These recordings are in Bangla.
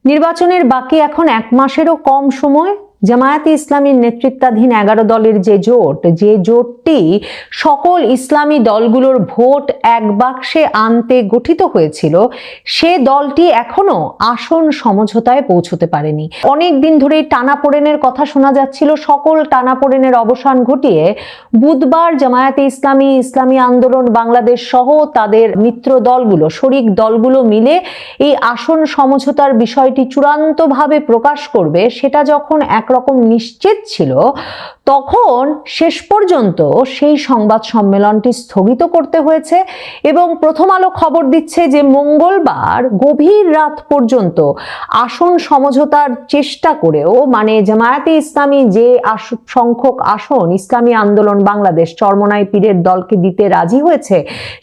নির্বাচনের বাকি এখন 1 মাসেরও কম সময়। জামায়াতে ইসলামীর নেতৃত্বাধীন 11 দলের যে জোটটি সকল ইসলামী দলগুলোর ভোট এক বাক্সে আনতে গঠিত হয়েছিল, সে দলটি এখনো আসন সমঝোতায় পৌঁছতে পারেনি। অনেক দিন ধরেই টানাপোড়েনের কথা শোনা যাচ্ছিল। সকল টানাপোড়েনের অবসান ঘটিয়ে বুধবার জামায়াতে ইসলামী, ইসলামী আন্দোলন বাংলাদেশ সহ তাদের মিত্র দলগুলো, শরিক দলগুলো মিলে এই আসন সমঝোতার বিষয়টি চূড়ান্তভাবে প্রকাশ করবে, সেটা যখন একরকম নিশ্চিত ছিল, তখন শেষ পর্যন্ত সেই সংবাদ সম্মেলনটি স্থগিত করতে হয়েছে। এবং প্রথম আলো খবর দিচ্ছে যে মঙ্গলবার গভীর রাত পর্যন্ত আসন সমঝোতার চেষ্টা করেও, মানে জামায়াতে ইসলামী যে সংখ্যক আসন ইসলামী আন্দোলন বাংলাদেশ চরমোনাই পীরের দলকে দিতে রাজি হয়েছে,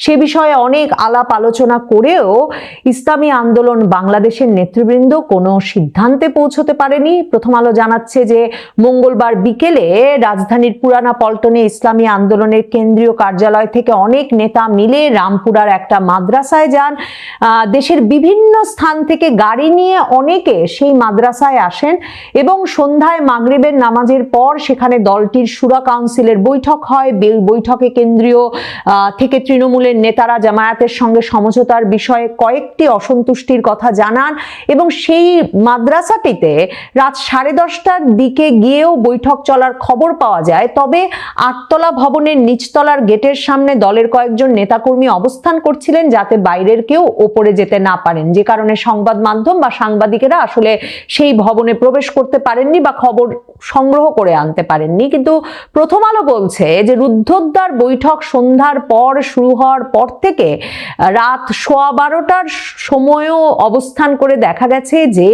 সে বিষয়ে অনেক আলাপ আলোচনা করেও ইসলামী আন্দোলন বাংলাদেশের নেতৃবৃন্দ কোনো সিদ্ধান্তে পৌঁছতে পারেনি। প্রথম আলো জানাচ্ছে যে মঙ্গলবার বিকেলে রাজধানীর পুরানা পল্টনে ইসলামী আন্দোলনের কেন্দ্রীয় কার্যালয় থেকে অনেক নেতা মিলে রামপুরার একটা মাদ্রাসায় যান। দেশের বিভিন্ন স্থান থেকে গাড়ি নিয়ে অনেকে সেই মাদ্রাসায় আসেন এবং সন্ধ্যায় মাগরিবের নামাজের পর সেখানে দলটির শুরা কাউন্সিলের বৈঠক হয়। বৈঠকে কেন্দ্রীয় থেকে তৃণমূলের নেতারা জামায়াতের সঙ্গে সমঝোতার বিষয়ে কয়েকটি অসন্তুষ্টির কথা জানান এবং সেই মাদ্রাসাটিতে রাত 10:30টার দিকে গিয়েও বৈঠক চলার খবর পাওয়া যায়। তবে 8তলা ভবনের নিচতলার গেটের সামনে দলের কয়েকজন নেতাকর্মী অবস্থান করছিলেন যাতে বাইরের কেউ ওপরে যেতে না পারেন, যে কারণে সংবাদ মাধ্যম বা সাংবাদিকেরা আসলে সেই ভবনে প্রবেশ করতে পারেননি বা খবর সংগ্রহ করে আনতে পারেননি। কিন্তু প্রথম আলো বলছে যে রুদ্ধদ্বার বৈঠক সন্ধ্যার পর শুরু হওয়ার পর থেকে রাত 12:15টার সময়ও অবস্থান করে দেখা গেছে যে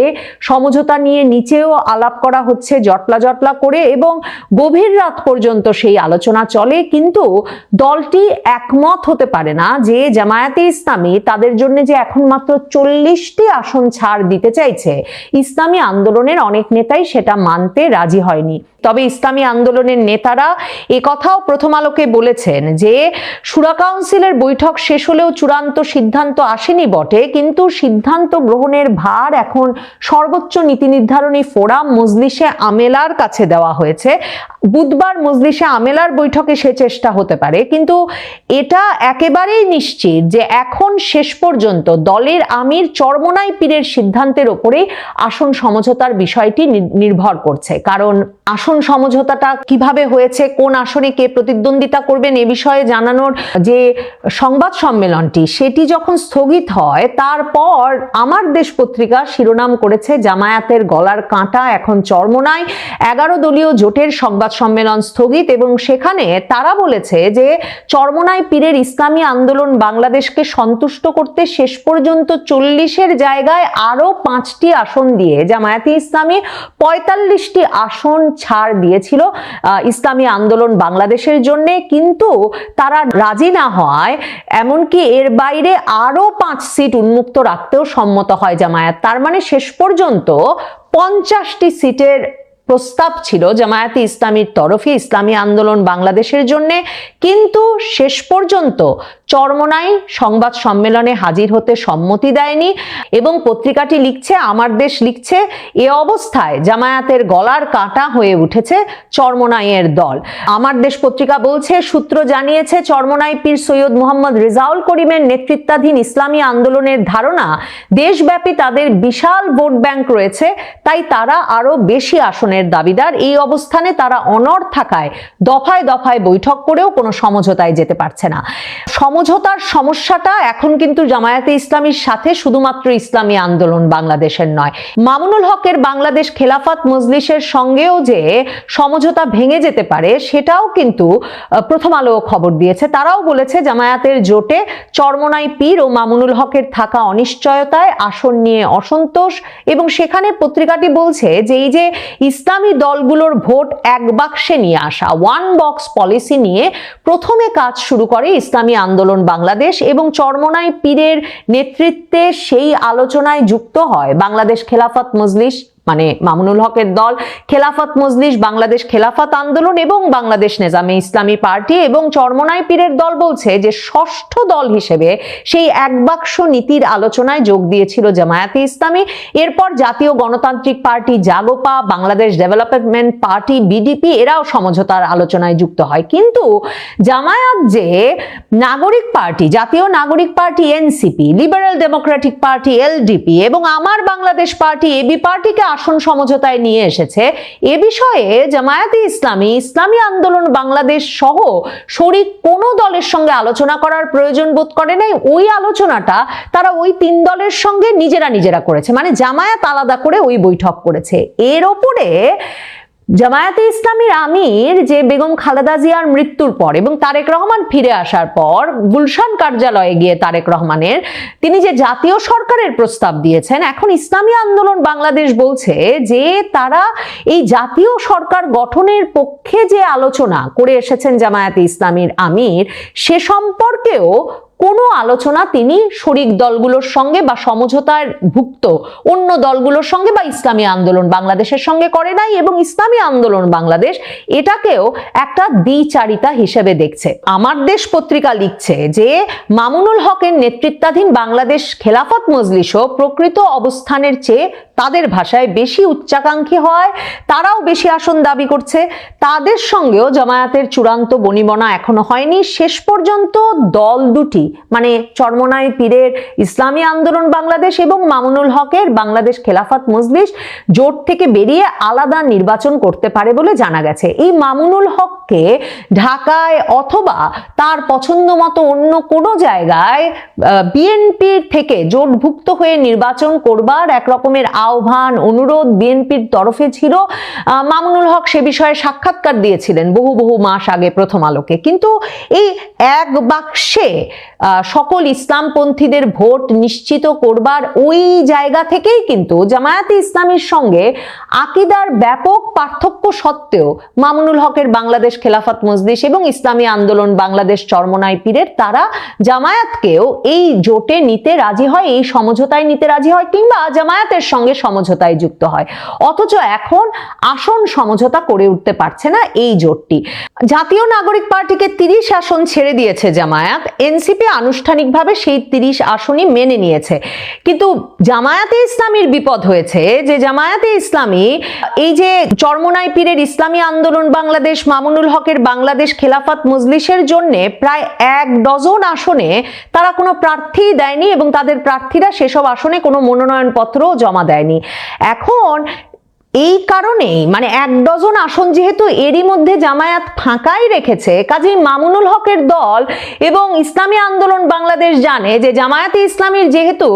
সমঝোতা নিয়ে নিচেও আলাপ করা হচ্ছে জটলা জটলা করে এবং গভীর রাত পর্যন্ত সেই আলোচনা চলে। কিন্তু দলটি একমত হতে পারে না যে জামায়াতে ইসলামী তাদের জন্য যে এখন মাত্র 40টি আসন ছাড় দিতে চাইছে, ইসলামী আন্দোলনের অনেক নেতাই সেটা মানতে রাজি হয়নি। তবে ইসলামী আন্দোলনের নেতারা একথাও প্রথম আলোকে বলেছেন যে শুরা কাউন্সিলের বৈঠক শেষ হলেও চূড়ান্ত সিদ্ধান্ত আসেনি বটে, কিন্তু সিদ্ধান্ত গ্রহণের ভার এখন সর্বোচ্চ নীতি নির্ধারণী ফোরাম মজলিসে আমেলার কাছে দেওয়া হয়েছে। বুধবার মজলিসে আমেলার বৈঠকে সে চেষ্টা হতে পারে, কিন্তু এটা একেবারেই নিশ্চিত যে এখন শেষ পর্যন্ত দলের আমির চরমোনাই পীরের সিদ্ধান্তের উপরেই আসন সমঝোতার বিষয়টি নির্ভর করছে। কারণ আসন সমঝোতাটা কিভাবে হয়েছে, কোন আসনে কে প্রতিদ্বন্দ্বিতা করবেন এ বিষয়ে জানানোর যে সংবাদ সম্মেলনটি, সেটি যখন স্থগিত হয় তারপর আমার দেশ পত্রিকা শিরোনাম করেছে জামায়াতের গলার কাঁটা এখন চরমোনাই, 11 দলীয় জোটের সংবাদ সম্মেলন স্থগিত। এবং সেখানে তারা বলেছে যে চরমোনাই পীরের ইসলামী আন্দোলন বাংলাদেশকে সন্তুষ্ট করতে শেষ পর্যন্ত 40-এর জায়গায় আরো 5টি আসন দিয়ে জামায়াতে ইসলামী 45টি আসন ছাড় দিয়েছিল ইসলামী আন্দোলন বাংলাদেশের জন্য, কিন্তু তারা রাজি না হওয়ায় এমনকি এর বাইরে আরো 5 সিট উন্মুক্ত রাখতেও সম্মত হয় জামায়াত। তার মানে শেষ পর্যন্ত 50টি সিটের প্রস্তাব ছিল জামায়াতে ইসলামীর তরফে ইসলামী আন্দোলন বাংলাদেশের জন্য, কিন্তু শেষ পর্যন্ত চরমোনাই সংবাদ সম্মেলনে হাজির হতে সম্মতি দেয়নি। এবং পত্রিকাটি লিখছে, আমার দেশ লিখছে, এ অবস্থায় জামায়াতের গলার কাঁটা হয়ে উঠেছে চরমোনাইয়ের দল। আমার দেশ পত্রিকা বলছে, সূত্র জানিয়েছে চরমোনাই পীর সৈয়দ মোহাম্মদ রেজাউল করিমের নেতৃত্বাধীন ইসলামী আন্দোলনের ধারণা দেশব্যাপী তাদের বিশাল ভোট ব্যাংক রয়েছে, তাই তারা আরো বেশি আসনের দাবিদার। এই অবস্থানে তারা অনড় থাকায় দফায় দফায় বৈঠক করেও কোনো সমঝোতায় যেতে পারছে না। সমঝোতার সমস্যাটা এখন কিন্তু জামায়াতে ইসলামীর সাথে শুধুমাত্র ইসলামী আন্দোলন বাংলাদেশের নয়, মামুনুল হকের বাংলাদেশ খেলাফত মজলিসের সঙ্গেও যে সমঝোতা ভেঙে যেতে পারে সেটাও কিন্তু প্রথম আলো খবর দিয়েছে। তারাও বলেছে জামায়াতের জোটে চরমোনাই পীর ও মামুনুল হকের থাকা অনিশ্চয়তায় আসন নিয়ে অসন্তোষ। এবং সেখানে পত্রিকাটি বলছে যে এই যে ইসলামী দলগুলোর ভোট এক বাক্সে নিয়ে আসা, ওয়ান বক্স পলিসি নিয়ে প্রথমে কাজ শুরু করে ইসলামী আন্দোলন বাংলাদেশ এবং চরমোনাই পীরের নেতৃত্বে সেই আলোচনায় যুক্ত হয় বাংলাদেশ খেলাফত মজলিস, মানে মামুনুল হকের দল, খেলাফত মজলিস, বাংলাদেশ খেলাফত আন্দোলন এবং বাংলাদেশ নেজামে ইসলামী পার্টি এবং চরমোনাই পীরের দল বলছে যে ষষ্ঠ দল হিসেবে সেই এক বাক্স নীতির আলোচনায় যোগ দিয়েছিল জামায়াতে ইসলামী। এরপর Jatiya Ganatantrik party Jagopa, Bangladesh development party BDP এরাও সমঝোতার আলোচনায় যুক্ত হয়। কিন্তু জামায়াত যে নাগরিক পার্টি, জাতীয় নাগরিক party NCP, liberal Democratic party LDP এবং আমার বাংলাদেশ পার্টি এবি পার্টিকে আসন সমঝোতায় নিয়ে এসেছে, এ বিষয়ে জামায়াতে ইসলামী, ইসলামী আন্দোলন বাংলাদেশ সহ শরিক কোনো দলের সঙ্গে আলোচনা করার প্রয়োজন বোধ করে নাই। ওই আলোচনাটা তারা ওই তিন দলের সঙ্গে নিজেরা করেছে, মানে জামায়াত আলাদা করে ওই বৈঠক করেছে। এর ওপরে জামায়াতে ইসলামীর আমির যে বেগম খালেদা জিয়ার মৃত্যুর পর এবং তারেক রহমান ফিরে আসার পর গুলশান কার্যালয়ে গিয়ে তারেক রহমানের তিনি যে জাতীয় সরকারের প্রস্তাব দিয়েছেন, এখন ইসলামী আন্দোলন বাংলাদেশ বলছে যে তারা এই জাতীয় সরকার গঠনের পক্ষে যে আলোচনা করে এসেছেন জামায়াতে ইসলামীর আমির, সে সম্পর্কেও কোনো আলোচনা তিনি শরিক দলগুলোর সঙ্গে বা সমঝোতার ভুক্ত অন্য দলগুলোর সঙ্গে বা ইসলামী আন্দোলন বাংলাদেশের সঙ্গে করে নাই এবং ইসলামী আন্দোলন বাংলাদেশ এটাকেও একটা দ্বিচারিতা হিসেবে দেখছে। আমার দেশ পত্রিকা লিখছে যে মামুনুল হকের নেতৃত্বাধীন বাংলাদেশ খেলাফত মজলিসও প্রকৃত অবস্থানের চেয়ে তাদের ভাষায় বেশি উচ্চাকাঙ্ক্ষী হয়, তারাও বেশি আসন দাবি করছে। তাদের সঙ্গেও জামায়াতের চূড়ান্ত বনিবনা এখনো হয়নি। শেষ পর্যন্ত দল দুটি মানে চরমোনাই পীরের ইসলামী আন্দোলন বাংলাদেশ এবং মামুনুল হকের বাংলাদেশ খেলাফত মজলিস জোট থেকে বেরিয়ে আলাদা নির্বাচন করতে পারে বলে জানা গেছে। এই মামুনুল হককে ঢাকায় অথবা তার পছন্দ মতো অন্য কোনো জায়গায় বিএনপির থেকে জোটভুক্ত হয়ে নির্বাচন করবার এক রকমের আহ্বান, অনুরোধ বিএনপির তরফে ছিল। মামুনুল হক সে বিষয়ে সাক্ষাৎকার দিয়েছিলেন বহু মাস আগে প্রথম আলোকে। কিন্তু এই এক বাক্সে সকল ইসলামপন্থীদের ভোট নিশ্চিত করবার ওই জায়গা থেকেই কিন্তু জামায়াতে ইসলামীর সঙ্গে আকীদার ব্যাপক পার্থক্য সত্ত্বেও মামুনুল হকের বাংলাদেশ খেলাফত মজলিস এবং ইসলামী আন্দোলন বাংলাদেশ চরমোনাই পীরের তারা জামায়াতকেও এই জোটে নিতে রাজি হয়, এই সমঝোতায় নিতে রাজি হয় কিংবা জামায়াতের সঙ্গে সমঝোতায় যুক্ত হয়। অথচ এখন আসন সমঝোতা করে উঠতে পারছে না এই জোটটি। জাতীয় নাগরিক পার্টিকে 30 আসন ছেড়ে দিয়েছে জামায়াত, এনসিপি আনুষ্ঠানিকভাবে সেই 30 আসনই মেনে নিয়েছে। কিন্তু জামায়াতে ইসলামীর বিপদ হয়েছে যে জামায়াতে ইসলামী এই যে চরমোনাই পীরের ইসলামী আন্দোলন বাংলাদেশ, মামুনুল হকের বাংলাদেশ খেলাফত মজলিসের জন্য প্রায় 1 ডজন আসনে তারা কোনো প্রার্থী দেয়নি এবং তাদের প্রার্থীরা সেসব আসনে কোনো মনোনয়নপত্র জমা দেয়নি। এখন এই কারণেই মানে 1 ডজন আসন যেহেতু এরই মধ্যে জামায়াত ফাঁকাই রেখেছে, কাজেই মামুনুল হকের দল এবং ইসলামী আন্দোলন বাংলাদেশ জানে যে জামায়াতে ইসলামীর যেহেতু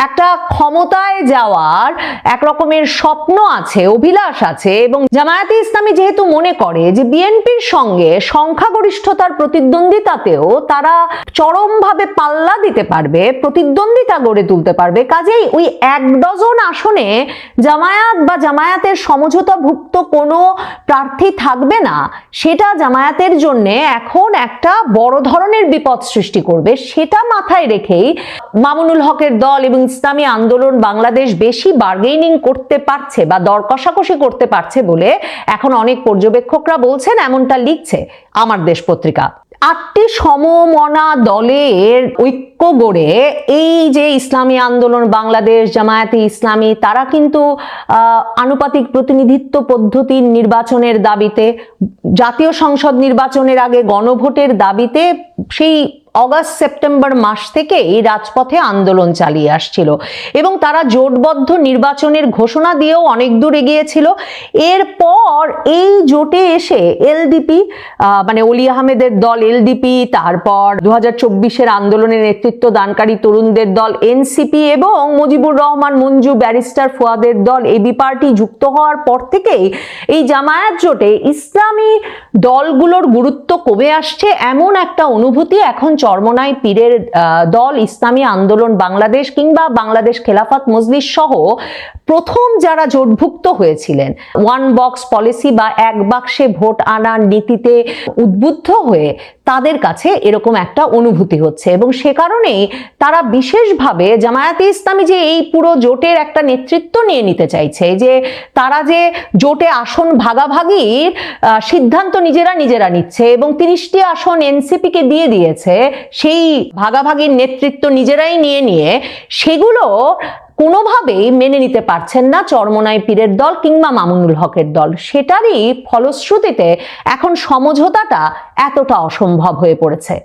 একটা ক্ষমতায় যাওয়ার এক রকমের স্বপ্ন আছে, অভিলাষ আছে এবং জামায়াতে ইসলামী যেহেতু মনে করে যে বিএনপির সঙ্গে সংখ্যাগরিষ্ঠতার প্রতিদ্বন্দ্বিতাতেও তারা চরমভাবে পাল্লা দিতে পারবে, প্রতিদ্বন্দ্বিতা গড়ে তুলতে পারবে, কাজেই ওই 1 ডজন আসনে জামায়াত বা জামায়াতের সমঝোতাভুক্ত কোনো প্রার্থী থাকবে না, সেটা জামায়াতের জন্য এখন একটা বড় ধরনের বিপদ সৃষ্টি করবে। সেটা মাথায় রেখেই মামুনুল হকের দল এবং ইসলামী আন্দোলন বাংলাদেশ বেশি বার্গেনিং করতে পারছে বা দর কষাকষি করতে পারছে বলে এখন অনেক পর্যবেক্ষকরা বলছেন, এমনটা লিখছে আমার দেশ পত্রিকা। 8টি সমমনা দলের ঐক্য গড়ে এই যে ইসলামী আন্দোলন বাংলাদেশ, জামায়াতে ইসলামী তারা কিন্তু আনুপাতিক প্রতিনিধিত্ব পদ্ধতির নির্বাচনের দাবিতে, জাতীয় সংসদ নির্বাচনের আগে গণভোটের দাবিতে সেই অগাস্ট সেপ্টেম্বর মাস থেকে এই রাজপথে আন্দোলন চালিয়ে আসছিল এবং তারা জোটবদ্ধ নির্বাচনের ঘোষণা দিয়েও অনেক দূর এগিয়েছিল। এরপর এই জোটে এসে এলডিপি মানে অলি আহমেদের দল এলডিপি, তারপর 2024-এর আন্দোলনের নেতৃত্ব দানকারী তরুণদের দল এনসিপি এবং মুজিবুর রহমান মঞ্জু ব্যারিস্টার ফুয়াদের দল এবি পার্টি যুক্ত হওয়ার পর থেকেই এই জামায়াত জোটে ইসলামী দলগুলোর গুরুত্ব কমে আসছে এমন একটা অনুভূতি এখন চরমোনাই পীরের দল, ইসলামী আন্দোলন বাংলাদেশ কিংবা বাংলাদেশ খেলাফত মজলিস সহ প্রথম যারা জোটভুক্ত হয়েছিলেন ওয়ান বক্স পলিসি বা এক বাক্সে ভোট আনার নীতিতে উদ্বুদ্ধ হয়ে তাদের কাছে এরকম একটা অনুভূতি হচ্ছে, এবং সে কারণেই তারা বিশেষভাবে জামায়াতে ইসলামী যে এই পুরো জোটের একটা নেতৃত্ব নিয়ে নিতে চাইছে, যে তারা যে জোটে আসন ভাগাভাগির সিদ্ধান্ত নিজেরা নিজেরা নিচ্ছে এবং 30টি আসন এনসিপি কে দিয়ে দিয়েছে, সেই ভাগাভাগির নেতৃত্ব নিজেরাই নিয়ে সেগুলো কোনোভাবেই মেনে নিতে পারছেন না চরমোনাই পীরের দল কিংবা মামুনুল হকের দল। সেটারই ফলশ্রুতিতে এখন সমঝোতাটা এতটা অসম্ভব হয়ে পড়েছে।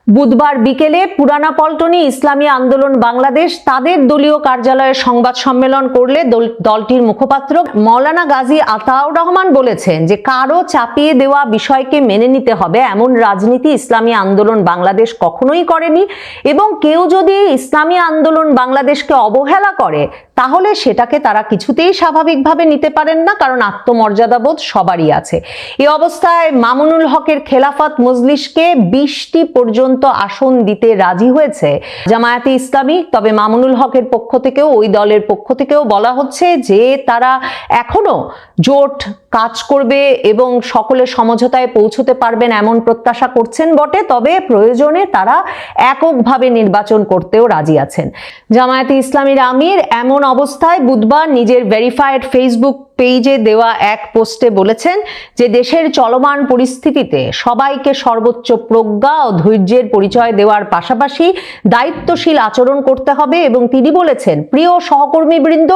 বুধবার বিকেলে পুরানা পল্টনে ইসলামী আন্দোলন বাংলাদেশ তাদের দলীয় কার্যালয়ে সংবাদ সম্মেলন করলে দলটির মুখপাত্র মৌলানা গাজী আতাউর রহমান বলেছেন যে কারো চাপিয়ে দেওয়া বিষয়কে মেনে নিতে হবে এমন রাজনীতি ইসলামী আন্দোলন বাংলাদেশ কখনোই করেনি, এবং কেউ যদি ইসলামী আন্দোলন বাংলাদেশকে অবহেলা করে তাহলে সেটাকে তারা কিছুতেই স্বাভাবিকভাবে নিতে পারেন না, কারণ আত্মমর্যাদাবোধ সবারই আছে। এই অবস্থায় মামুনুল হকের খেলাফত মজলিসকে 20টি পর্যন্ত আসন দিতে রাজি হয়েছে জামায়াতে ইসলামী। তবে মামুনুল হকের পক্ষ থেকেও, ওই দলের পক্ষ থেকেও বলা হচ্ছে যে তারা এখনো জোট কাজ করবে এবং সকলে সমঝোতায় পৌঁছতে পারবেন এমন প্রত্যাশা করছেন বটে, তবে প্রয়োজনে তারা এককভাবে নির্বাচন করতেও রাজি আছেন। জামায়াতে ইসলামীর আমির এমন অবস্থায় বুধবার নিজের ভেরিফাইড ফেসবুক পেজে দেওয়া এক পোস্টে বলেছেন যে দেশের চলমান পরিস্থিতিতে সবাইকে সর্বোচ্চ প্রজ্ঞা ও ধৈর্যের পরিচয় দেওয়ার পাশাপাশি দায়িত্বশীল আচরণ করতে হবে, এবং তিনি বলেছেন, প্রিয় সহকর্মীবৃন্দ,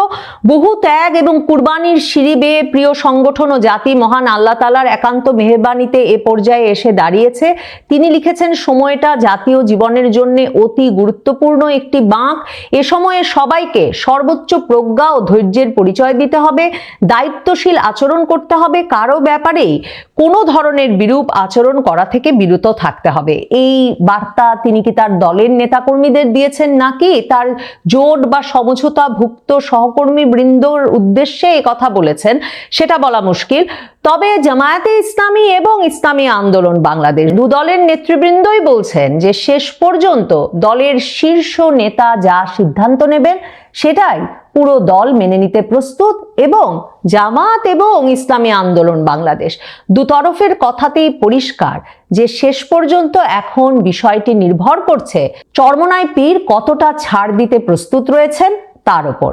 বহু ত্যাগ এবং কুরবানির সিঁড়ি বেয়ে প্রিয় সংগঠন ও জাতি মহান আল্লাহ তাআলার একান্ত মেহেরবানিতে এ পর্যায়ে এসে দাঁড়িয়েছে। তিনি লিখেছেন, সময়টা জাতীয় জীবনের জন্য অতি গুরুত্বপূর্ণ একটি বাঁক। এ সময়ে সবাইকে সর্বোচ্চ প্রজ্ঞা ও ধৈর্যের পরিচয় দিতে হবে, দায়িত্বশীল আচরণ করতে হবে, কারো ব্যাপারেই কোনো ধরনের বিরূপ আচরণ করা থেকে বিরত থাকতে হবে। এই বার্তা তিনি কি তার দলের নেতাকর্মীদের দিয়েছেন নাকি তার জোট বা সমঝোতা ভুক্ত সহকর্মী বৃন্দর উদ্দেশ্যে এই কথা বলেছেন সেটা বলা মুশকিল। তবে জামায়াতে ইসলামী এবং ইসলামী আন্দোলন বাংলাদেশ দু দলের নেতৃবৃন্দই বলছেন যে শেষ পর্যন্ত দলের শীর্ষ নেতা যা সিদ্ধান্ত নেবেন সেটাই পুরো দল মেনে নিতে প্রস্তুত, এবং জামাত এবং ইসলামী আন্দোলন বাংলাদেশ দু তরফের কথাতেই পরিষ্কার যে শেষ পর্যন্ত এখন বিষয়টি নির্ভর করছে চরমোনাই পীর কতটা ছাড় দিতে প্রস্তুত রয়েছেন তার উপর।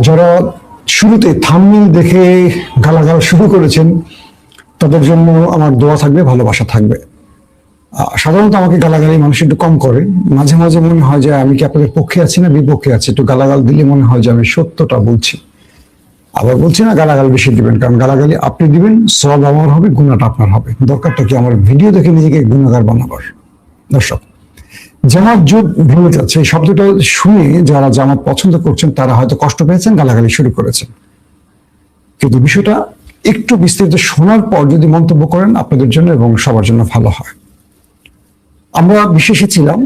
যারা শুরুতে থাম্বনেল দেখে গালাগাল শুরু করেছেন তাদের জন্য আমার দোয়া থাকবে, ভালোবাসা থাকবে। সাধারণত আমাকে গালাগালি মানুষ একটু কম করে, মাঝে মাঝে মনে হয় যে আমি কি আপনাদের পক্ষে আছি না বিপক্ষে আছি। একটু গালাগাল দিলে মনে হয় যে আমি সত্যটা বলছি। আবার বলছি না গালাগাল বেশি দিবেন, কারণ গালাগালি আপনি দিবেন, সওয়াব আমার হবে, গুনাহটা আপনার হবে। দরকারটা কি আমার ভিডিও দেখে নিজেকে গুনাহগার বানাবার? দর্শক, জামাত জোট ভেঙে যাচ্ছে এই শব্দটা শুনে যারা জামাত পছন্দ করছেন তারা হয়তো কষ্ট পেয়েছেন, গালাগালি শুরু করেছেন, কিন্তু বিষয়টা একটু বিস্তারিত শোনার পর যদি মন্তব্য করেন আপনাদের জন্য এবং সবার জন্য ভালো হয়। আমরা বিশ্বাসী ছিলাম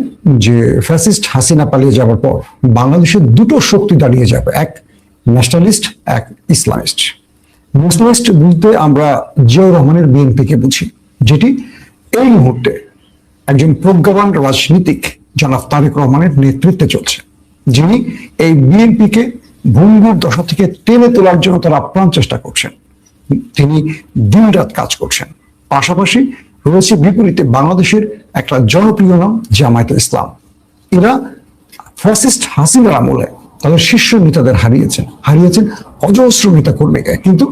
যে ফ্যাসিস্ট হাসিনা পালিয়ে যাওয়ার পর বাংলাদেশের দুটো শক্তি দাঁড়িয়ে যাবে, এক ন্যাশনালিস্ট, এক ইসলামিস্ট। ন্যাশনালিস্ট বলতে আমরা জিয়াউর রহমানের বিএনপিকে বুঝি, যেটি এই মুহূর্তে একজন প্রজ্ঞাবান রাজনীতিক জনাব তারেক রহমানের নেতৃত্বে চলছে, যিনি এই বিএনপিকে ভঙ্গুর দশা থেকে টেনে তোলার জন্য তারা আপ্রাণ চেষ্টা করছেন। তিনি দিনরাত কাজ করছেন। পাশাপাশি রয়েছে বিপরীতে বাংলাদেশের একটা জনপ্রিয় নাম জামায়াতে ইসলাম। এরা ফ্যাসিস্ট হাসিনার আমলে তাদের শীর্ষ নেতাদের হারিয়েছেন অজস্র নেতা কর্মীকে, কিন্তু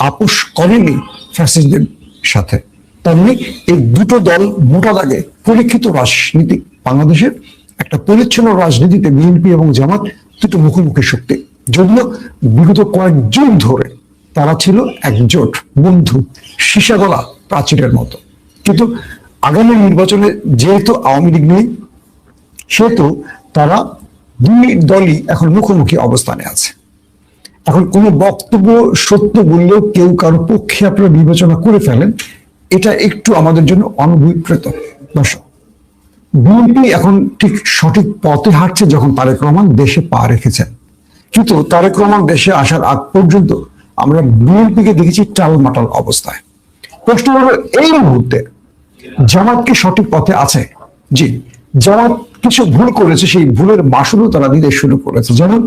আপোষ করেনি ফ্যাসিস্টদের সাথে। তার মানে এই দুটো দল মোটা দাগে পরীক্ষিত রাজনীতি। বাংলাদেশের একটা পরিচ্ছন্ন রাজনীতিতে বিএনপি এবং জামাত দুটো মুখোমুখি শক্তি। যদিও বিগত কয়েক যুগ ধরে তারা ছিল একজোট বন্ধু, সীসাগলা প্রাচীরের মতো, কিন্তু আগামী নির্বাচনে যেহেতু আওয়ামী লীগ নেই, সেহেতু তারা দুই দলই এখন মুখোমুখি অবস্থানে আছে। এখন কোনো বক্তব্য সত্য বললেও কেউ কারো পক্ষে আপনারা বিবেচনা করে ফেলেন, এটা একটু আমাদের জন্য অনভিপ্রেত। দর্শক, বিএনপি এখন ঠিক সঠিক পথে হাঁটছে যখন তারেক রহমান দেশে পা রেখেছেন, কিন্তু তারেক রহমান দেশে আসার আগ পর্যন্ত আমরা বিএনপিকে দেখেছি টালমাটাল অবস্থায়। প্রশ্ন হলো, এই মুহূর্তে জামাত কি সঠিক পথে আছে? জি, যারা কিছু ভুল করেছে সেই ভুলের মাসুলও তারা দিতে শুরু করেছে। যেমন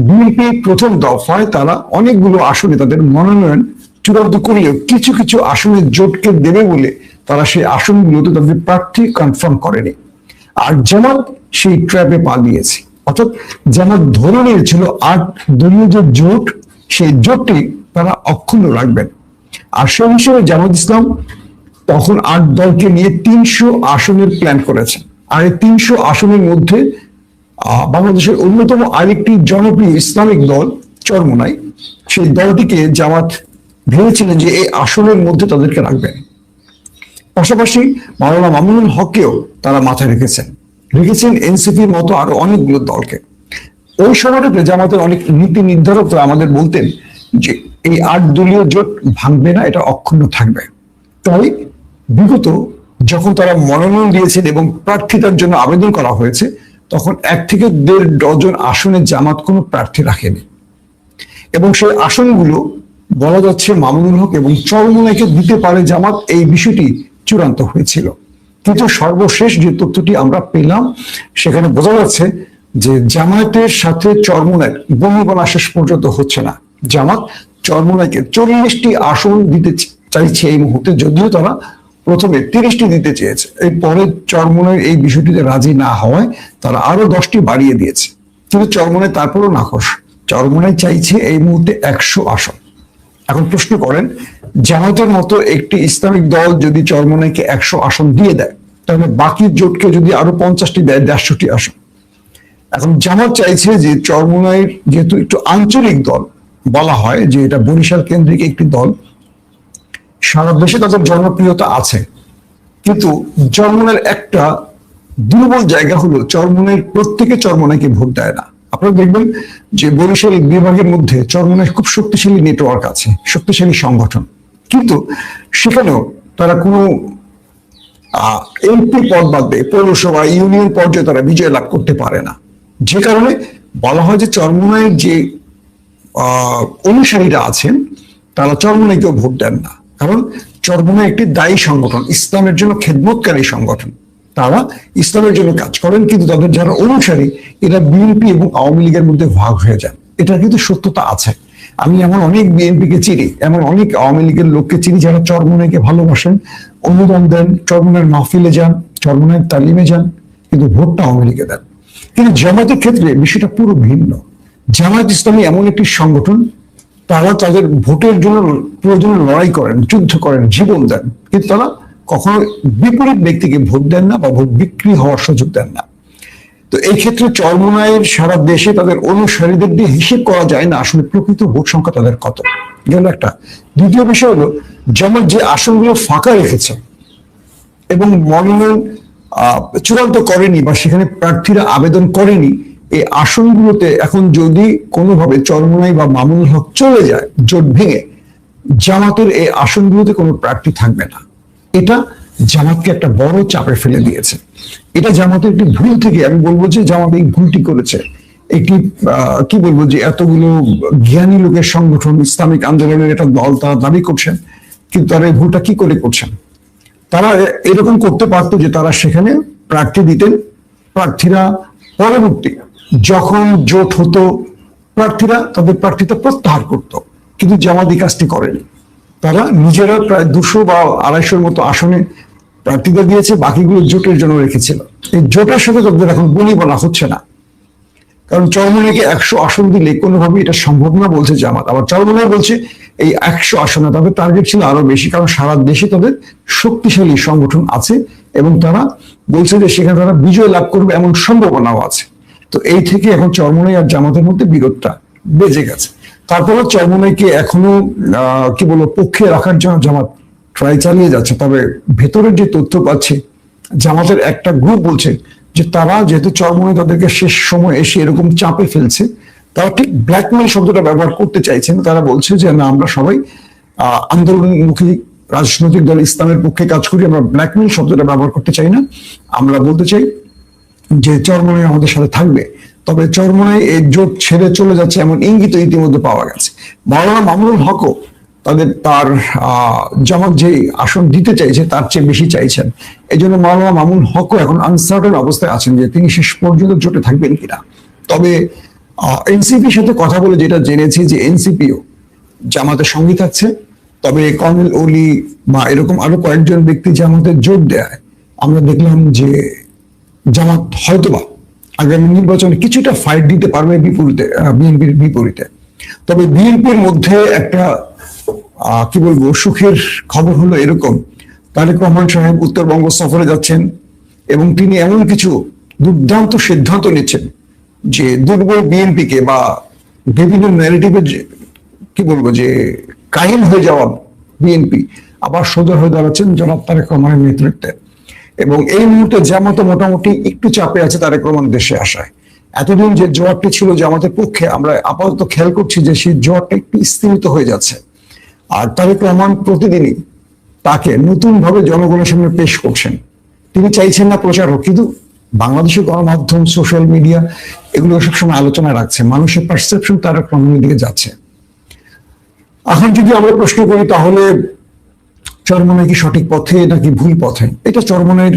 বিএনপি প্রথম দফায় তারা অনেকগুলো আসনে তাদের মনোনয়ন চূড়ান্ত করলেও কিছু কিছু আসনে জোটকে দেবে বলে তারা সেই আসনগুলোতে তাদের প্রার্থী কনফার্ম করেনি। আর জামাত সেই ট্র্যাপে পা দিয়েছে, অর্থাৎ জামাত ধরে নিয়েছিল 8 দলীয় যে জোট, সেই জোটটি তারা অক্ষুণ্ণ রাখবেন। আর সেই হিসেবে জামাত ইসলাম তখন 8 দলকে নিয়ে 300 আসনের প্ল্যান করেছে। আর এই 300 আসনের মধ্যে বাংলাদেশের অন্যতম আরেকটি জনপ্রিয় ইসলামিক দল চরমোনাই, সেই দলটিকে জামাত ভেবেছিলেন যে এই আসনের মধ্যে তাদেরকে রাখবেন। পাশাপাশি মাওলানা মামুনুল হককেও তারা মাথায় রেখেছেন এনসিপির মতো আরো অনেকগুলো দলকে। ওই সময়টাতে জামাতের অনেক নীতি নির্ধারকরা আমাদের বলতেন যে এই 8 দলীয় জোট ভাঙবে না, এটা অক্ষুণ্ণ থাকবে। তাই বিগত যখন তারা মনোনয়ন দিয়েছেন এবং প্রার্থিতার জন্য আবেদন করা হয়েছে, তখন 1 থেকে 1.5 ডজন আসনে জামাত কোনো প্রার্থী রাখেনি এবং সেই আসনগুলো বলা যাচ্ছে মামুনুল হক এবং চরমোনাইকে দিতে পারে জামাত, এই বিষয়টি চূড়ান্ত হয়েছিল। কিন্তু সর্বশেষ যে তথ্যটি আমরা পেলাম সেখানে বোঝা যাচ্ছে যে জামায়াতের সাথে চরমোনাইয়ের বনিবনা শেষ পর্যন্ত হচ্ছে না। জামাত চরমোনাইকে 40টি আসন দিতে চাইছে এই মুহূর্তে, যদিও তারা প্রথমে 30টি দিতে চেয়েছে। এই পরে চরমোনাইয়ের এই বিষয়টিতে রাজি না হওয়ায় তারা আরো 10টি বাড়িয়ে দিয়েছে। কিন্তু চরমোনাই তারপরও নাখোশ। চরমোনাই চাইছে এই মুহূর্তে 100 আসন। এখন প্রশ্ন করেন, জামাতের মতো একটি ইসলামিক দল যদি চরমোনাইকে 100 আসন দিয়ে দেয়, তাহলে বাকি জোটকে যদি আরো 50টি দেয়, 150টি আসন। এখন জামাত চাইছে যে চরমোনাইয়ের যেহেতু একটু আঞ্চলিক দল বলা হয়, যে এটা বরিশাল কেন্দ্রিক একটি দল, সারা দেশে তাদের জনপ্রিয়তা আছে, কিন্তু চরমোনাইয়ের একটা দুর্বল জায়গা হলো চরমোনাইয়ের প্রত্যেকে চরমোনাইকে ভোট দেয় না। আপনারা দেখবেন যে বরিশাল বিভাগের মধ্যে চরমোনাইয়ের খুব শক্তিশালী নেটওয়ার্ক আছে, শক্তিশালী সংগঠন, কিন্তু সেখানেও তারা কোনো এমপি পদ বাদ দিয়ে পৌরসভা ইউনিয়ন পর্যায়ে তারা বিজয় লাভ করতে পারে না। যে কারণে বলা হয় যে চরমোনাইয়ের যে অনুসারীরা আছেন তারা চরমোনাইকেও ভোট দেন না, কারণ চরমোনাই একটি দায়ী সংগঠন, ইসলামের জন্য খেদমতকারী সংগঠন। তারা ইসলামের জন্য কাজ করেন, কিন্তু তাদের যারা অনুসারী এরা বিএনপি এবং আওয়ামী লীগের মধ্যে ভাগ হয়ে যান। এটা কিন্তু সত্যতা আছে। আমি এমন অনেক বিএনপিকে চিনি, এমন অনেক আওয়ামী লীগের লোককে চিনি যারা চরমোনাইকে ভালোবাসেন, অনুদান দেন, চরমোনাইয়ের মাহফিলে যান, চরমোনাইয়ের তালিমে যান, কিন্তু ভোটটা আওয়ামী লীগে দেন। কিন্তু জামাতের ক্ষেত্রে বিষয়টা পুরো ভিন্ন। জামায়াত ইসলামী এমন একটি সংগঠন, তারা তাদের ভোটের জন্য প্রয়োজনে লড়াই করেন, যুদ্ধ করেন, জীবন দেন, কিন্তু তারা কখনো বিপরীত ব্যক্তিকে ভোট দেন না বা ভোট বিক্রি হওয়ার সুযোগ দেন না। তো এই ক্ষেত্রে চরমোনাইয়ের সারা দেশে তাদের অনুসারীদের দিয়ে হিসেব করা যায় না আসলে প্রকৃত ভোট সংখ্যা তাদের কত, গেল একটা। দ্বিতীয় বিষয় হলো যেমন যে আসনগুলো ফাঁকা রেখেছে এবং মনোনয়ন চূড়ান্ত করেনি বা সেখানে প্রার্থীরা আবেদন করেনি, এই আসনগুলোতে এখন যদি কোনোভাবে চরমোনাই বা মামুনুল হক চলে যায় জোট ভেঙে, জামাতের এই আসনগুলোতে কোনো প্রার্থী থাকবে না। এটা জামাতকে একটা বড় চাপে ফেলে দিয়েছে। এটা জামাতের একটি ভুল থেকে আমি বলবো যে জামাত এই ভুলটি করেছে। একটি কি বলবো যে এতগুলো জ্ঞানী লোকের সংগঠন, ইসলামিক আন্দোলনের একটা দল, তারা দাবি করছেন, কিন্তু তারা এই ভুলটা কি করে করছেন? তারা এরকম করতে পারতো যে তারা সেখানে প্রার্থী দিতেন, প্রার্থীরা পরবর্তী যখন জোট হতো প্রার্থীরা তাদের প্রার্থীতা প্রত্যাহার করত, কিন্তু জামাত এই কাজটি করেনি। তারা নিজেরা প্রায় 200 বা 250 মতো আসনে প্রার্থীদের দিয়েছে, বাকিগুলো জোটের জন্য রেখেছিল। এই জোটের সাথে তাদের এখন বনিবনা হচ্ছে না, কারণ চরমোনাইকে 100 আসন দিলে কোনোভাবেই এটা সম্ভব না বলছে জামাত। আবার চরমোনাই বলছে এই 100 আসনে তাদের টার্গেট ছিল আরো বেশি, কারণ সারা দেশে তাদের শক্তিশালী সংগঠন আছে এবং তারা বলছে যে সেখানে তারা বিজয় লাভ করবে এমন সম্ভাবনাও আছে। তো এই থেকে এখন চরমোনাই আর জামাতের মধ্যে বিরোধটা বেজে গেছে। তারপরে চরমোনাইকে এখনো কি বলবো পক্ষে রাখার জন্য জামাত ট্রাই চালিয়ে যাচ্ছে। তবে ভেতরের যে তথ্য পাচ্ছে, জামাতের একটা গ্রুপ বলছে যে তারা যেহেতু চরমোনাই তাদেরকে শেষ সময় এসে এরকম চাপে ফেলছে, তারা ঠিক ব্ল্যাকমেল শব্দটা ব্যবহার করতে চাইছেন। তারা বলছে যে না, আমরা সবাই আন্দোলনমুখী রাজনৈতিক দল ইসলামের পক্ষে কাজ করি, আমরা ব্ল্যাকমেল শব্দটা ব্যবহার করতে চাই না। আমরা বলতে চাই যে চরমোনাই আমাদের সাথে থাকবে। তবে চরমোনাই এই জোট ছেড়ে চলে যাচ্ছে এমন ইঙ্গিত ইতিমধ্যে পাওয়া গেছে। মাওলানা মামুনুল হকও তার জামাত যে আসন দিতে চাইছে তার চেয়ে বেশি চাইছেন। এই জন্য মাওলানা মামুন হকও এখন আনসার্টেন অবস্থায় আছেন যে তিনি শেষ পর্যন্ত জোটে থাকবেন কিনা। তবে এনসিপির সাথে কথা বলে যেটা জেনেছি যে এনসিপিও জামাতের সঙ্গে থাকছে, তবে কর্নেল ওলি বা এরকম আরো কয়েকজন ব্যক্তি জামাতের জোট দেয় আমরা দেখলাম যে জামাত হয়তোবা আগামী নির্বাচনে কিছুটা ফাইট দিতে পারবে বিএনপির বিপরীতে। তবে বিএনপির মধ্যে একটা কি বলবো সুখের খবর হলো এরকম, তারেক রহমান সাহেব উত্তরবঙ্গ সফরে যাচ্ছেন এবং তিনি এমন কিছু দুর্দান্ত সিদ্ধান্ত নিচ্ছেন যে দুর্বল বিএনপিকে বা বিভিন্ন ন্যারেটিভে কি বলবো যে কাহিল হয়ে যাওয়া বিএনপি আবার সোজা হয়ে দাঁড়াচ্ছেন জনাব তারেক রহমানের নেতৃত্বে। এবং এই মুহূর্তে জামাত মোটামুটি একটু চাপে আছে তারেক রহমান দেশে আসায়। এতদিন যে জোয়ারটি ছিল জামাতের পক্ষে, আমরা আপাতত খেয়াল করছি যে সেই জোয়ারটা একটু স্থিমিত হয়ে যাচ্ছে। আর তারেক রহমান প্রতিদিনই তাকে নতুন ভাবে জনগণের সামনে পেশ করছেন। তিনি চাইছেন না প্রচার হোক, কিন্তু বাংলাদেশের গণমাধ্যম, সোশ্যাল মিডিয়া এগুলো সবসময় আলোচনায় রাখছে, মানুষের পারসেপশন তারেক রহমানের দিকে যাচ্ছে। এখন যদি আমরা প্রশ্ন করি তাহলে চরমনাই কি সঠিক পথে নাকি ভুল পথে, এটা চরমনাইয়ের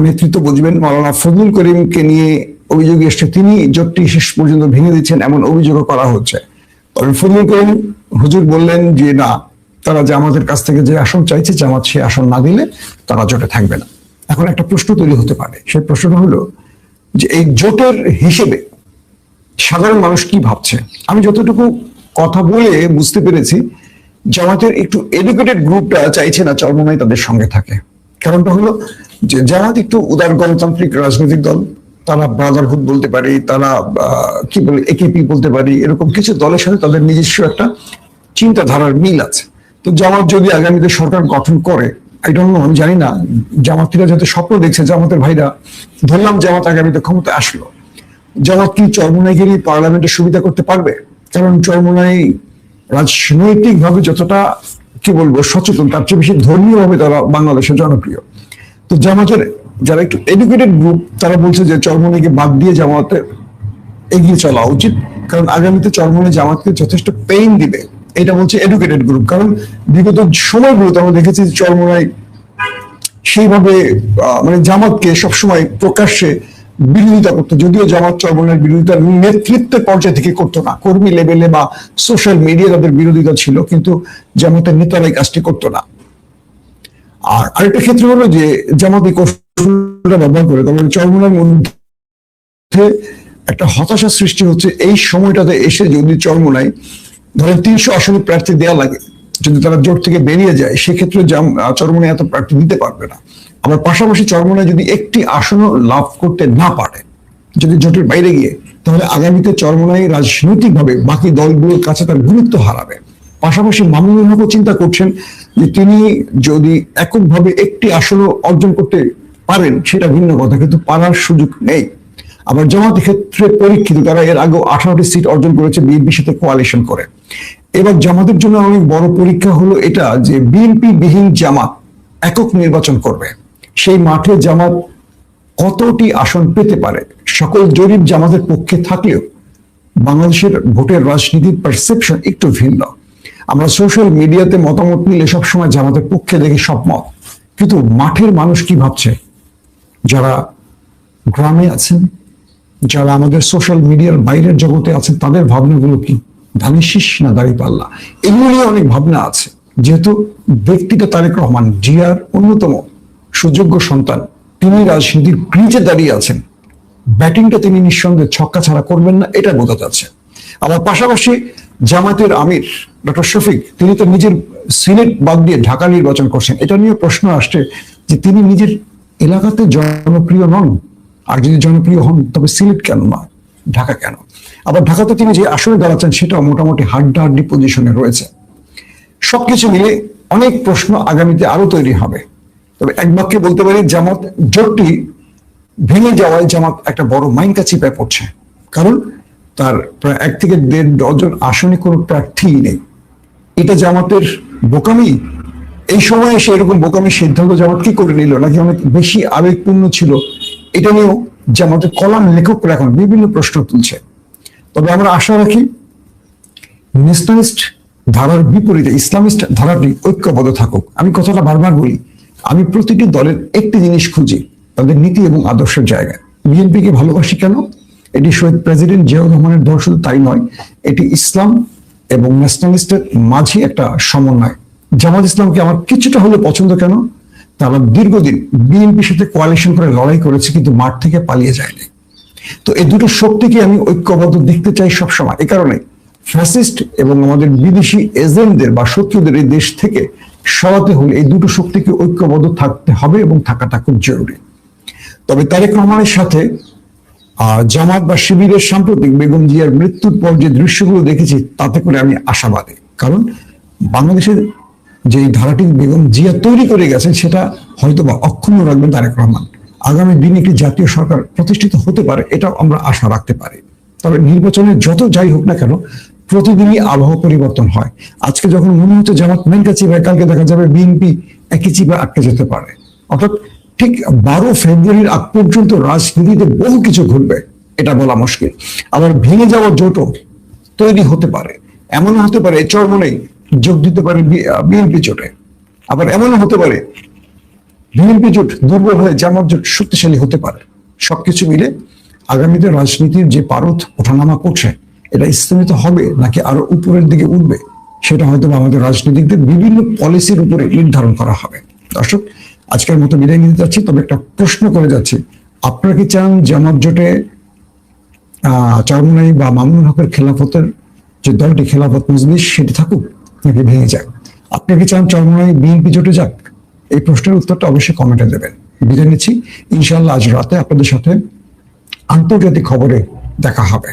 নেতৃত্ব বুঝবেন। মাওলানা ফজলুল করিমকে নিয়ে অভিযোগ এসছে, তিনি জোটটি শেষ পর্যন্ত ভেঙে দিচ্ছেন এমন অভিযোগও করা হচ্ছে। তবে ফজলুল করিম হুজুর বললেন যে না, তারা জামাতের কাছ থেকে যে আসন চাইছে জামাত সে আসন না দিলে তারা জোটে থাকবে না। এখন একটা প্রশ্ন তৈরি হতে পারে, সেই প্রশ্নটা হলো যে এই জোটের হিসেবে সাধারণ মানুষ কি ভাবছে। আমি যতটুকু কথা বলে বুঝতে পেরেছি জামাতের একটু এডুকেটেড গ্রুপটা চাইছে না চরমনাই তাদের সঙ্গে থাকে। কারণটা হলো যে জামাত একটু উদার গণতান্ত্রিক রাজনৈতিক দল, তারা ব্রাদারহুড বলতে পারি, তারা কি বলে একেপি বলতে পারি, এরকম কিছু দলের সাথে তাদের নিজস্ব একটা চিন্তাধারার মিল আছে। তো জামাত যদি আগামীতে সরকার গঠন করে, আই ডোন্ট নো, আমি জানি না, জামাতিরা যাতে স্বপ্ন দেখছে জামাতের ভাইরা, ধরলাম জামাত আগামীতে ক্ষমতা আসলো, জামাত কি চরমনাইকে পার্লামেন্টে সুবিধা করতে পারবে? কারণ চরমনাই রাজনৈতিক ভাবে যতটা কি বলবো সচেতন, তার চেয়ে বেশি ধর্মীয় ভাবে তারা বাংলাদেশে জনপ্রিয়। তো জামাতের যারা একটু এডুকেটেড গ্রুপ তারা বলছে যে চরমনাইকে বাদ দিয়ে জামাতে এগিয়ে চলা উচিত, কারণ আগামীতে চরমনাই জামাতকে যথেষ্ট পেইন দিবে, এটা বলছে এডুকেটেড গ্রুপ। কারণ বিগত সময়গুলোতে আমরা দেখেছি চরমনাই সেইভাবে মানে জামাতকে সবসময় প্রকাশ্যে বিরোধিতা করতো, যদিও জামাত চরমনাইয়ের বিরোধিতা নেতৃত্বের পর্যায় থেকে করতো না, কর্মী লেভেলে বা সোশ্যাল মিডিয়া তাদের বিরোধিতা ছিল, কিন্তু জামাতের নেতারা এই কাজটি করতো না। আর আরেকটা ক্ষেত্রে হলো যে জামাত এই কৌশলটা ব্যবহার করে, তবে চরমনাইয়ের মধ্যে একটা হতাশা সৃষ্টি হচ্ছে এই সময়টাতে এসে যদি চরমনাই ধরেন 300 আসনে প্রার্থী দেওয়া লাগে, যদি তারা জোট থেকে বেরিয়ে যায় সেক্ষেত্রে চরমনাই এত প্রার্থী দিতে পারবে না। আবার পাশাপাশি চরমনাই যদি একটি আসনও লাভ করতে না পারে যদি জোটের বাইরে গিয়ে, তাহলে আগামীতে চরমনাই রাজনৈতিকভাবে বাকি দলগুলোর কাছে তার গুরুত্ব হারাবে। পাশাপাশি মামুনুল হকও চিন্তা করছেন যে তিনি যদি এককভাবে একটি আসনও অর্জন করতে পারেন সেটা ভিন্ন কথা, কিন্তু পারার সুযোগ নেই। আবার জামাতের ক্ষেত্রে পরীক্ষিত, তারা এর আগে 18টি সিট অর্জন করেছে বিএনপির সাথে কোয়ালিশন করে। এবার জামাতের জন্য অনেক বড় পরীক্ষা হলো এটা যে বিএনপি বিহীন জামাত একক নির্বাচন করবে, সেই মাঠে জামাত কতটি আসন পেতে পারে। সকল জরিপ জামাতের পক্ষে থাকলেও বাংলাদেশের ভোটের রাজনীতির পারসেপশন একটু ভিন্ন। আমরা সোশ্যাল মিডিয়াতে মতামত নিলে সবসময় জামাতের পক্ষে দেখি সব মত, কিন্তু মাঠের মানুষ কি ভাবছে, যারা গ্রামে আছেন, যারা আমাদের সোশ্যাল মিডিয়ার বাইরের জগতে আছেন, তাদের ভাবনাগুলো কি, ধানের শীষ না দাঁড়িপাল্লা, এগুলো নিয়ে অনেক ভাবনা আছে। যেহেতু ব্যক্তিটা তারেক রহমান জিয়ার অন্যতম সুযোগ্য সন্তান, তিনি রাজনীতির ক্রিজে দাঁড়িয়ে আছেন, ব্যাটিংটা তিনি নিঃসন্দেহে ছক্কা ছাড়া করবেন না, এটা বোঝা যাচ্ছে। আবার পাশাপাশি জামাতের আমির ডক্টর শফিক, তিনি তো নিজের সিলেট বাদ দিয়ে ঢাকা নির্বাচন করছেন, এটা নিয়ে প্রশ্ন আসছে যে তিনি নিজের এলাকাতে জনপ্রিয় নন, আর যদি জনপ্রিয় হন তবে সিলেট কেন না, ঢাকা কেন? আবার ঢাকাতে তিনি যে আসনে দাঁড়াচ্ছেন সেটাও মোটামুটি হাড্ডাহাড্ডি পজিশনে রয়েছে। সবকিছু মিলে অনেক প্রশ্ন আগামীতে আরো তৈরি হবে। তবে এক বাক্যে বলতে পারি জামাত জোটটি ভেঙে যাওয়ায় জামাত একটা বড় মাইনকা চিপায় পড়ছে, কারণ তার প্রায় 1 থেকে 1.5 ডজন আসনে কোনো প্রার্থী নেই। এটা জামাতের বোকামি, এই সময় এসে এরকম বোকামির সিদ্ধান্ত জামাত কি করে নিল, নাকি অনেক বেশি আবেগপূর্ণ ছিল, এটা নিয়েও জামাতের কলাম লেখকরা এখন বিভিন্ন প্রশ্ন তুলছে। তবে আমরা আশা রাখি ন্যাশনালিস্ট ধারার বিপরীতে ইসলামিস্ট ধারাটি ঐক্যবদ্ধ থাকুক। আমি কথাটা বারবার বলি, আমি প্রতিটি দলের একটি জিনিস খুঁজি, তাদের নীতি এবং আদর্শের জায়গায়। বিএনপিকে ভালোবাসি কেন? এটি শহীদ প্রেসিডেন্ট জিয়াউর রহমানের দল, শুধু তাই নয়, এটি ইসলাম এবং ন্যাশনালিস্টের মাঝে একটা সমন্বয়। জামাত ইসলামকে আমার কিছুটা হলেও পছন্দ কেন? তারা দীর্ঘদিন বিএনপির সাথে কোয়ালিশন করে লড়াই করেছে, কিন্তু মাঠ থেকে পালিয়ে যায়নি। তো এই দুটো শক্তিকে আমি ঐক্যবদ্ধ দেখতে চাই সবসময়। এ কারণে ফ্যাসিস্ট এবং আমাদের বিদেশি এজেন্টদের বা শত্রুদের এই দেশ থেকে সরাতে হলে এই দুটো শক্তিকে ঐক্যবদ্ধ থাকতে হবে এবং থাকাটা খুব জরুরি। তবে তারেক রহমানের সাথে জামাত বা শিবিরের সাম্প্রতিক বেগম জিয়ার মৃত্যুর পর যে দৃশ্যগুলো দেখেছি, তাতে করে আমি আশাবাদী। কারণ বাংলাদেশের যে ধারাটি বেগম জিয়া তৈরি করে গেছেন, সেটা হয়তো বা অক্ষুণ্ণ রাখবেন তারেক রহমান। আগামী দিনে একটি জাতীয় সরকার প্রতিষ্ঠিত হতে পারে, এটাও আমরা আশা রাখতে পারি। তবে নির্বাচনে যত যাই হোক না কেন, প্রতিদিনই আবহাওয়া পরিবর্তন হয়। আজকে যখন মনে হচ্ছে জামাত মেনকা চিপায়, কালকে দেখা যাবে বিএনপি একই চিপায় আটকে যেতে পারে। অর্থাৎ ঠিক 12 ফেব্রুয়ারির আগ পর্যন্ত রাজনীতিতে বহু কিছু ঘটবে, এটা বলা মুশকিল। আবার ভেঙে যাওয়া জোটও তৈরি হতে পারে। এমনও হতে পারে চরমোনাই যোগ দিতে পারে বিএনপি জোটে। আবার এমনও হতে পারে বিএনপি জোট দুর্বল হয়ে জামাত জোট শক্তিশালী হতে পারে। সবকিছু মিলে আগামীতে রাজনীতির যে পারদ ওঠানামা করছে, এটা স্থিমিত হবে নাকি আরো উপরের দিকে উঠবে, সেটা হয়তো আমাদের রাজনীতিকদের বিভিন্ন পলিসির উপরে নির্ধারণ করা হবে। দর্শক, আজকের মতো বিদায় নিতে যাচ্ছি। তবে একটা প্রশ্ন করে যাচ্ছি, আপনারা কি চান জামাত জোটে চরমোনাই বা মামুনুল হকের খেলাফতের যে দলটি, খেলাফত মজলিস, সেটি থাকুক নাকি ভেঙে যাক? আপনি কি চান চরমোনাই বিএনপি জোটে যাক? এই প্রশ্নের উত্তরটা অবশ্যই কমেন্টে দেবেন। বিদায় নিচ্ছি। ইনশাআল্লাহ আজ রাতে আপনাদের সাথে আন্তর্জাতিক খবরে দেখা হবে।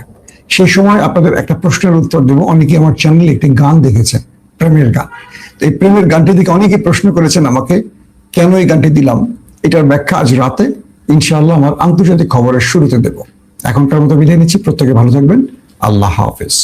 সেই সময় আপনাদের একটা প্রশ্নের উত্তর দেবো। অনেকে আমার চ্যানেলে একটি গান দেখেছেন, প্রেমের গান। তো এই প্রেমের গানটি দিকে অনেকে প্রশ্ন করেছেন আমাকে, কেন এই গানটি দিলাম, এটার ব্যাখ্যা আজ রাতে ইনশাআল্লাহ আমার আন্তর্জাতিক খবরের শুরুতে দেব। এখনকার মতো বিদায় নিচ্ছি। প্রত্যেকে ভালো থাকবেন। আল্লাহ হাফেজ।